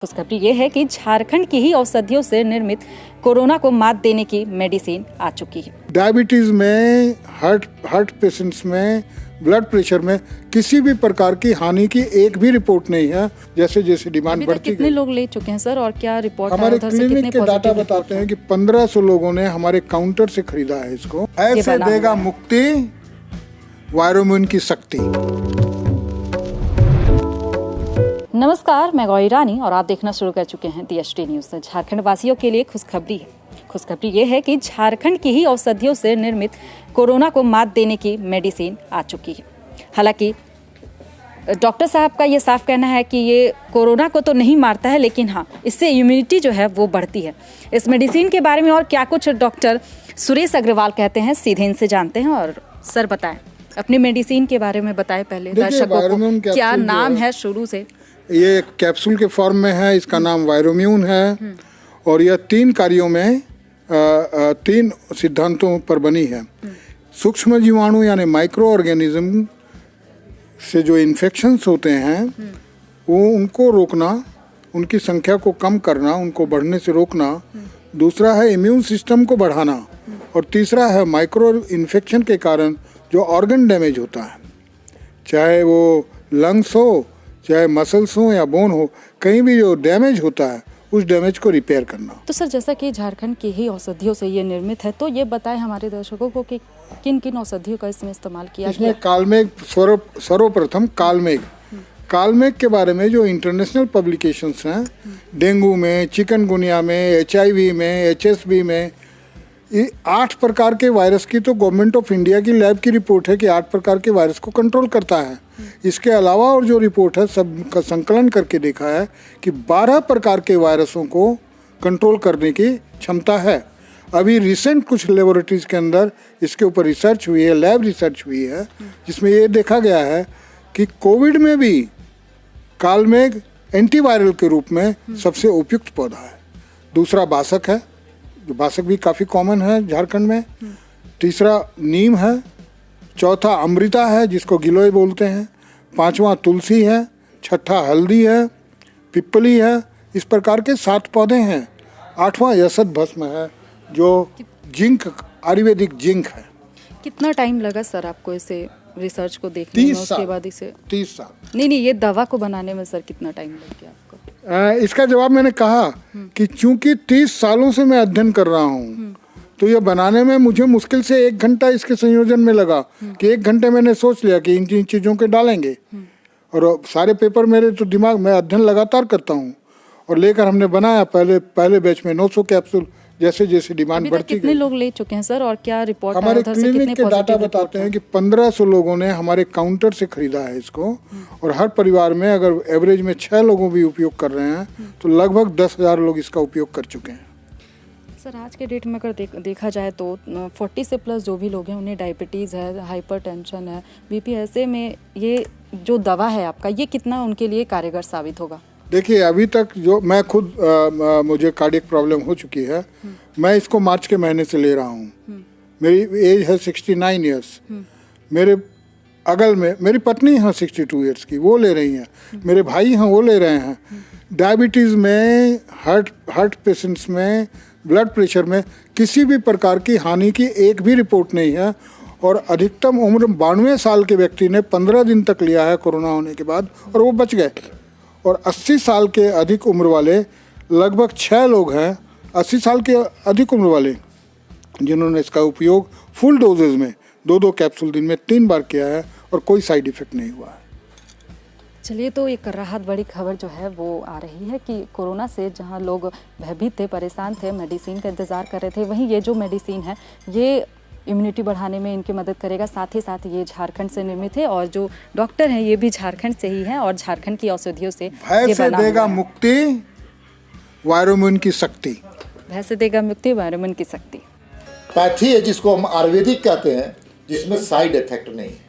खुशखबरी ये है कि झारखंड की ही औषधियों से निर्मित कोरोना को मात देने की मेडिसिन आ चुकी है। डायबिटीज में, हार्ट पेशेंट्स में, ब्लड प्रेशर में किसी भी प्रकार की हानि की एक भी रिपोर्ट नहीं है। जैसे जैसे डिमांड बढ़ती कितने लोग ले चुके हैं सर, और क्या रिपोर्ट हमारे क्लिनिक के डाटा बताते हैं कि 1500 लोगों ने हमारे काउंटर से खरीदा है इसको। ऐसे देगा मुक्ति वायरोम्यून की शक्ति। नमस्कार, मैं गौरी रानी और आप देखना शुरू कर चुके हैं DST न्यूज़। झारखंड वासियों के लिए खुशखबरी है। खुशखबरी ये है कि झारखंड की ही औषधियों से निर्मित कोरोना को मात देने की मेडिसिन आ चुकी है। हालांकि डॉक्टर साहब का ये साफ कहना है कि ये कोरोना को तो नहीं मारता है, लेकिन हाँ, इससे इम्यूनिटी जो है वो बढ़ती है। इस मेडिसिन के बारे में और क्या कुछ डॉक्टर सुरेश अग्रवाल कहते हैं, सीधे इनसे जानते हैं। और सर बताएं, अपनी मेडिसिन के बारे में बताएं पहले दर्शकों को, क्या नाम है शुरू से। ये कैप्सूल के फॉर्म में है, इसका नाम वायरोम्यून है और यह 3 कार्यों में 3 सिद्धांतों पर बनी है। सूक्ष्म जीवाणु यानी माइक्रो ऑर्गेनिज्म से जो इन्फेक्शंस होते हैं वो उनको रोकना, उनकी संख्या को कम करना, उनको बढ़ने से रोकना। दूसरा है इम्यून सिस्टम को बढ़ाना और तीसरा है माइक्रो इन्फेक्शन के कारण जो ऑर्गन डैमेज होता है, चाहे वो लंग्स हो, चाहे मसल्स हो या बोन हो, कहीं भी जो डैमेज होता है उस डैमेज को रिपेयर करना। तो सर, जैसा कि झारखंड की ही औषधियों से ये निर्मित है, तो ये बताएं हमारे दर्शकों को कि किन किन औषधियों का इसमें इस्तेमाल किया इसमें कालमेघ सर्वप्रथम कालमेघ के बारे में जो इंटरनेशनल पब्लिकेशंस हैं, डेंगू में, चिकनगुनिया में, HIV में, HSV में, ये 8 प्रकार के वायरस की तो गवर्नमेंट ऑफ इंडिया की लैब की रिपोर्ट है कि 8 प्रकार के वायरस को कंट्रोल करता है। इसके अलावा और जो रिपोर्ट है सब का संकलन करके देखा है कि 12 प्रकार के वायरसों को कंट्रोल करने की क्षमता है। अभी रिसेंट कुछ लेबोरेटरीज के अंदर इसके ऊपर रिसर्च हुई है, लैब रिसर्च हुई है, जिसमें ये देखा गया है कि कोविड में भी कालमेघ एंटीवायरल के रूप में सबसे उपयुक्त पौधा है। दूसरा बासक है, जो बासक भी काफ़ी कॉमन है झारखंड में। तीसरा नीम है। चौथा अमृता है, जिसको गिलोय बोलते हैं। 5वां तुलसी है। 6ठा हल्दी है, पिप्पली है। इस प्रकार के 7 पौधे हैं। 8वां यशत भस्म है, जो जिंक, आयुर्वेदिक जिंक है। कितना टाइम लगा सर आपको इसे रिसर्च को देखने में, उसके बाद इसे 30 साल। नहीं, ये दवा को बनाने में सर कितना टाइम लग गया आपको? इसका जवाब मैंने कहा कि चूंकि 30 सालों से मैं अध्ययन कर रहा हूँ, तो ये बनाने में मुझे मुश्किल से 1 घंटा इसके संयोजन में लगा कि 1 घंटे मैंने सोच लिया कि इन चीज़ों के डालेंगे। और सारे पेपर मेरे तो दिमाग में, अध्ययन लगातार करता हूँ और लेकर हमने बनाया। पहले बैच में 900 कैप्सूल, जैसे जैसे डिमांड बढ़ती गई। कितने लोग ले चुके हैं सर, और क्या रिपोर्ट हमारे क्लिनिक के डाटा बताते हैं कि 1500 लोगों ने हमारे काउंटर से खरीदा है इसको। और हर परिवार में अगर एवरेज में 6 लोगों भी उपयोग कर रहे हैं तो लगभग 10,000 लोग इसका उपयोग कर चुके हैं। सर, आज के डेट में अगर देखा जाए तो 40 से प्लस जो भी लोग हैं उन्हें डायबिटीज़ है, हाइपरटेंशन है, BP, ऐसे में ये जो दवा है आपका, ये कितना उनके लिए कारगर साबित होगा? देखिए, अभी तक जो मैं खुद मुझे कार्डियक प्रॉब्लम हो चुकी है। मैं इसको मार्च के महीने से ले रहा हूँ। मेरी एज है 69 ईयर्स। मेरे अगल में मेरी पत्नी है 62 ईयर्स की, वो ले रही हैं। मेरे भाई हैं, वो ले रहे हैं। डायबिटीज़ में, हार्ट पेशेंट्स में, ब्लड प्रेशर में किसी भी प्रकार की हानि की एक भी रिपोर्ट नहीं है। और अधिकतम उम्र 92 साल के व्यक्ति ने 15 दिन तक लिया है कोरोना होने के बाद, और वो बच गए। और 80 साल के अधिक उम्र वाले लगभग 6 लोग हैं, 80 साल के अधिक उम्र वाले, जिन्होंने इसका उपयोग फुल डोजेज में 2-2 कैप्सूल दिन में 3 बार किया है और कोई साइड इफेक्ट नहीं हुआ है। चलिए, तो एक राहत बड़ी खबर जो है वो आ रही है कि कोरोना से जहां लोग भयभीत थे, परेशान थे, मेडिसिन का इंतज़ार कर रहे थे, वहीं ये जो मेडिसिन है ये इम्यूनिटी बढ़ाने में इनकी मदद करेगा। साथ ही साथ ये झारखंड से निर्मित है और जो डॉक्टर हैं ये भी झारखंड से ही हैं और झारखंड की औषधियों से भय से देगा मुक्ति वायरोम्यून की शक्ति। भय से देगा मुक्ति वायरोम्यून की शक्ति। पैथी है जिसको हम आयुर्वेदिक कहते हैं, जिसमें साइड इफेक्ट नहीं है।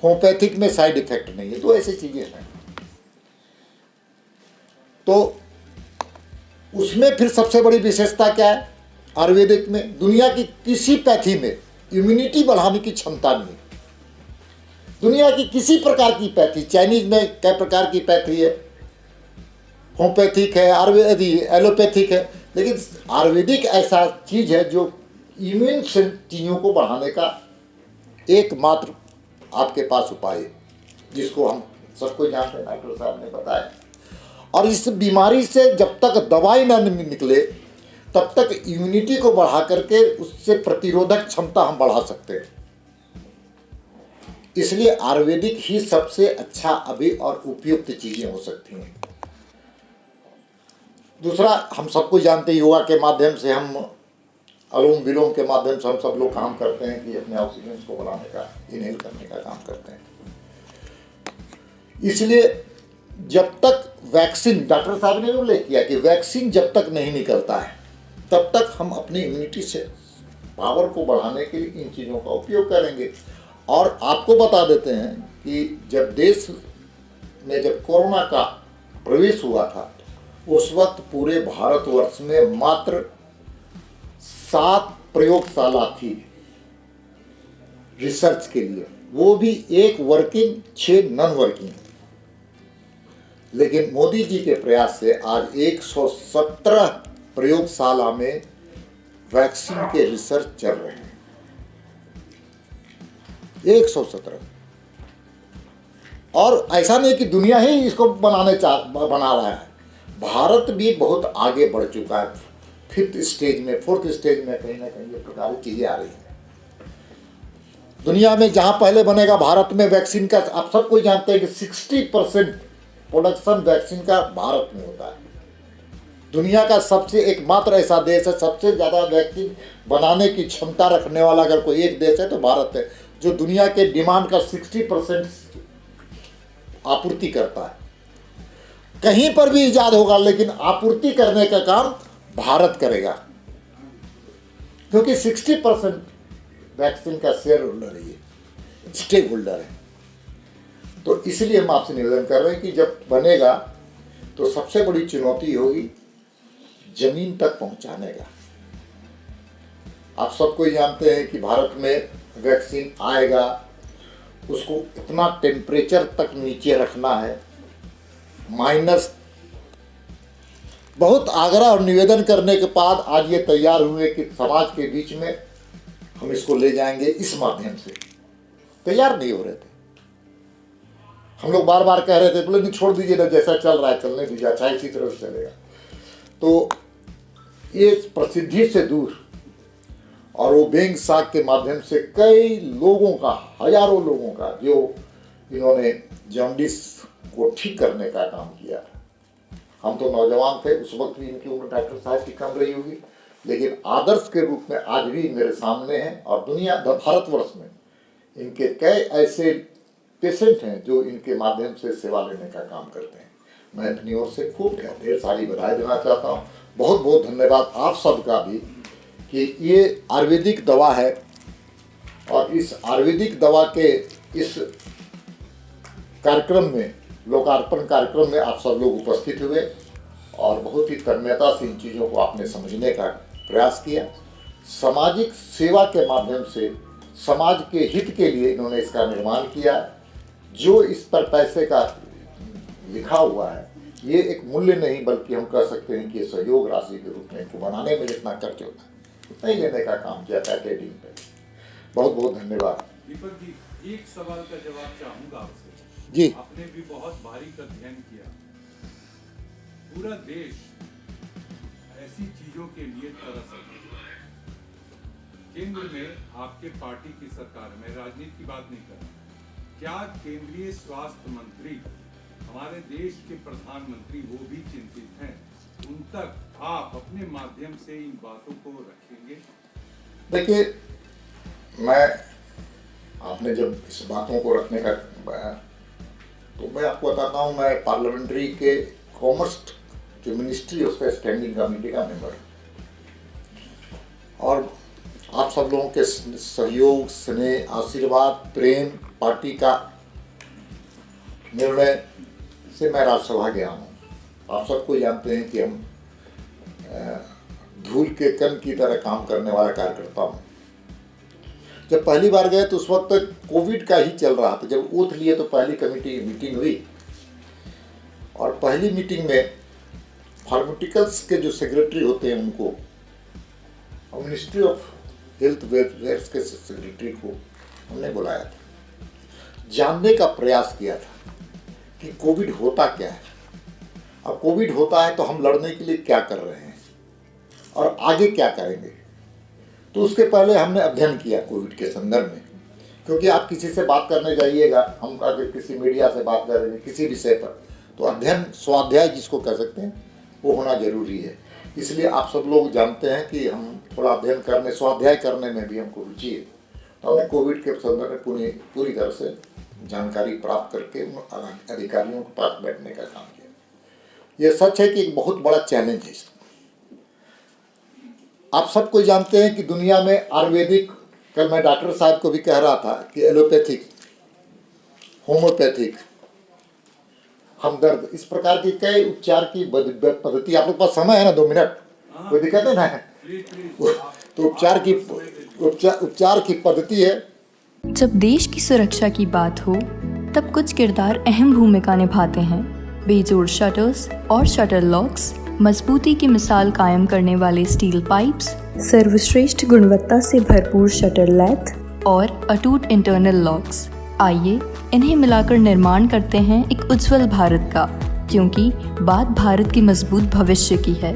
होम्योपैथिक में साइड इफेक्ट नहीं है। तो ऐसी चीजें हैं। तो उसमें फिर सबसे बड़ी विशेषता क्या है? आयुर्वेदिक में दुनिया की किसी पैथी में इम्यूनिटी बढ़ाने की क्षमता नहीं। दुनिया की किसी प्रकार की पैथी, चाइनीज में कई प्रकार की पैथी है, होम्योपैथिक है, आयुर्वेदिक, एलोपैथिक है, लेकिन आयुर्वेदिक ऐसा चीज़ है जो इम्यून से चीज़ों को बढ़ाने का एकमात्र आपके पास उपाय है, जिसको हम सबको जानते हैं, डॉक्टर साहब ने बताया। और इस बीमारी से जब तक दवाई ना निकले तब तक इम्यूनिटी को बढ़ा करके उससे प्रतिरोधक क्षमता हम बढ़ा सकते हैं। इसलिए आयुर्वेदिक ही सबसे अच्छा अभी और उपयुक्त चीजें हो सकती हैं। दूसरा, हम सबको जानते हैं, योगा के माध्यम से हम अनुलोम विलोम के माध्यम से हम सब लोग काम करते हैं कि अपने ऑक्सीजन को बढ़ाने का, इनहेल करने का काम करते हैं। इसलिए जब तक वैक्सीन, डॉक्टर साहब ने उल्लेख किया कि वैक्सीन जब तक नहीं निकलता है तब तक हम अपनी इम्यूनिटी से पावर को बढ़ाने के लिए इन चीज़ों का उपयोग करेंगे। और आपको बता देते हैं कि जब देश में जब कोरोना का प्रवेश हुआ था उस वक्त पूरे भारतवर्ष में मात्र 7 प्रयोगशाला थी रिसर्च के लिए, वो भी 1 वर्किंग, 6 नॉन वर्किंग। लेकिन मोदी जी के प्रयास से आज 117 प्रयोगशाला में वैक्सीन के रिसर्च चल रहे हैं। 117। और ऐसा नहीं कि दुनिया ही इसको बना रहा है, भारत भी बहुत आगे बढ़ चुका है। 5th स्टेज में, 4th स्टेज में कहीं ना कहीं ये प्रकार की चीजें आ रही हैं। दुनिया में जहां पहले बनेगा, भारत में वैक्सीन का आप सबको जानते हैं कि 60% प्रोडक्शन वैक्सीन का भारत में होता है। दुनिया का सबसे एकमात्र ऐसा देश है, सबसे ज़्यादा वैक्सीन बनाने की क्षमता रखने वाला अगर कोई एक देश है तो भारत है, जो दुनिया के डिमांड का 60% आपूर्ति करता है। कहीं पर भी इजाद होगा लेकिन आपूर्ति करने का काम भारत करेगा, क्योंकि 60% वैक्सीन का शेयर होल्डर है, स्टेक होल्डर है। तो इसलिए हम आपसे निवेदन कर रहे हैं कि जब बनेगा तो सबसे बड़ी चुनौती होगी जमीन तक पहुंचाने का। आप सबको जानते हैं कि भारत में वैक्सीन आएगा, उसको इतना टेम्परेचर तक नीचे रखना है, माइनस। बहुत आग्रह और निवेदन करने के बाद आज ये तैयार हुए कि समाज के बीच में हम इसको ले जाएंगे। इस माध्यम से तैयार नहीं हो रहे थे, हम लोग बार बार कह रहे थे, बोले नहीं छोड़ दीजिए ना, जैसा चल रहा है चलने दीजिए, अच्छा इसी तरह से चलेगा। तो ये प्रसिद्धि से दूर और वो बेंग साग के माध्यम से कई लोगों का, हजारों लोगों का, जो इन्होंने जॉन्डिस को ठीक करने का काम किया। हम तो नौजवान थे उस वक्त भी, इनकी उम्र डॉक्टर साहब की कम रही होगी, लेकिन आदर्श के रूप में आज भी मेरे सामने हैं। और दुनिया, भारतवर्ष में इनके कई ऐसे पेशेंट हैं जो इनके माध्यम से सेवा लेने का काम करते हैं। मैं अपनी ओर से खूब ढेर सारी बधाई देना चाहता हूँ। बहुत बहुत धन्यवाद आप सबका भी कि ये आयुर्वेदिक दवा है और इस आयुर्वेदिक दवा के इस कार्यक्रम में, लोकार्पण कार्यक्रम में आप सब लोग उपस्थित हुए और बहुत ही तन्मयता से इन चीज़ों को आपने समझने का प्रयास किया। सामाजिक सेवा के माध्यम से समाज के हित के लिए इन्होंने इसका निर्माण किया। जो इस पर पैसे का लिखा हुआ है ये एक मूल्य नहीं, बल्कि हम कह सकते हैं कि ये सहयोग राशि के रूप में इनको बनाने में जितना खर्च होता है उतना ही लेने का काम किया पैकेजिंग पे। बहुत बहुत धन्यवाद। दीपक जी, एक सवाल का जवाब चाहूंगा आपसे। जी, आपने भी बहुत बारीक अध्ययन किया। पूरा देश ऐसी चीजों के लिए तरस रहा है। केंद्र में आपके पार्टी की सरकार, में राजनीति की बात नहीं कर रहा, क्या केंद्रीय स्वास्थ्य मंत्री, हमारे देश के प्रधानमंत्री, वो भी चिंतित हैं? उन तक आप अपने माध्यम से इन बातों को रखेंगे? देखिए, मैं, आपने जब इस बातों को रखने का तो मैं आपको बताता हूँ, मैं पार्लियामेंट्री के कॉमर्स जो मिनिस्ट्री है उसका स्टैंडिंग कमेटी का मेंबर और आप सब लोगों के सहयोग, स्नेह, आशीर्वाद, प्रेम, पार्टी का निर्णय से मैं राज्यसभा गया हूँ। आप सबको जानते हैं कि हम धूल के कण की तरह काम करने वाला कार्यकर्ता हूँ। जब पहली बार गए तो उस वक्त कोविड का ही चल रहा था। जब ओथ लिए तो पहली कमेटी मीटिंग हुई और पहली मीटिंग में फार्मास्यूटिकल्स के जो सेक्रेटरी होते हैं उनको और मिनिस्ट्री ऑफ हेल्थ वेलफेयर के सेक्रेटरी को हमने बुलाया था, जानने का प्रयास किया था कि कोविड होता क्या है, अब कोविड होता है तो हम लड़ने के लिए क्या कर रहे हैं और आगे क्या करेंगे। तो उसके पहले हमने अध्ययन किया कोविड के संदर्भ में, क्योंकि आप किसी से बात करने जाइएगा, हम अगर किसी मीडिया से बात करेंगे किसी विषय पर, तो अध्ययन स्वाध्याय जिसको कह सकते हैं वो होना जरूरी है। इसलिए आप सब लोग जानते हैं कि हम थोड़ा अध्ययन करने, स्वाध्याय करने में भी हमको रुचि है। तो हमने कोविड के संदर्भ में पूरी तरह से जानकारी प्राप्त करके उन अधिकारियों के पास बैठने का काम किया। ये सच है कि एक बहुत बड़ा चैलेंज है। आप सबको जानते हैं कि दुनिया में आयुर्वेदिक, कल मैं डॉक्टर साहब को भी कह रहा था कि एलोपैथिक, होम्योपैथिक, हमदर्द, इस प्रकार की कई उपचार की पद्धति, आप लोग पास समय है ना 2 मिनट, कोई दिक्कत है ना? तो उपचार की पद्धति है। जब देश की सुरक्षा की बात हो तब कुछ किरदार अहम भूमिका निभाते हैं। बेजोड़ शटर्स और शटर लॉक्स, मजबूती की मिसाल कायम करने वाले स्टील पाइप्स, सर्वश्रेष्ठ गुणवत्ता से भरपूर शटर लैथ और अटूट इंटरनल लॉक्स। आइए इन्हें मिलाकर निर्माण करते हैं एक उज्जवल भारत का, क्योंकि बात भारत के मजबूत भविष्य की है।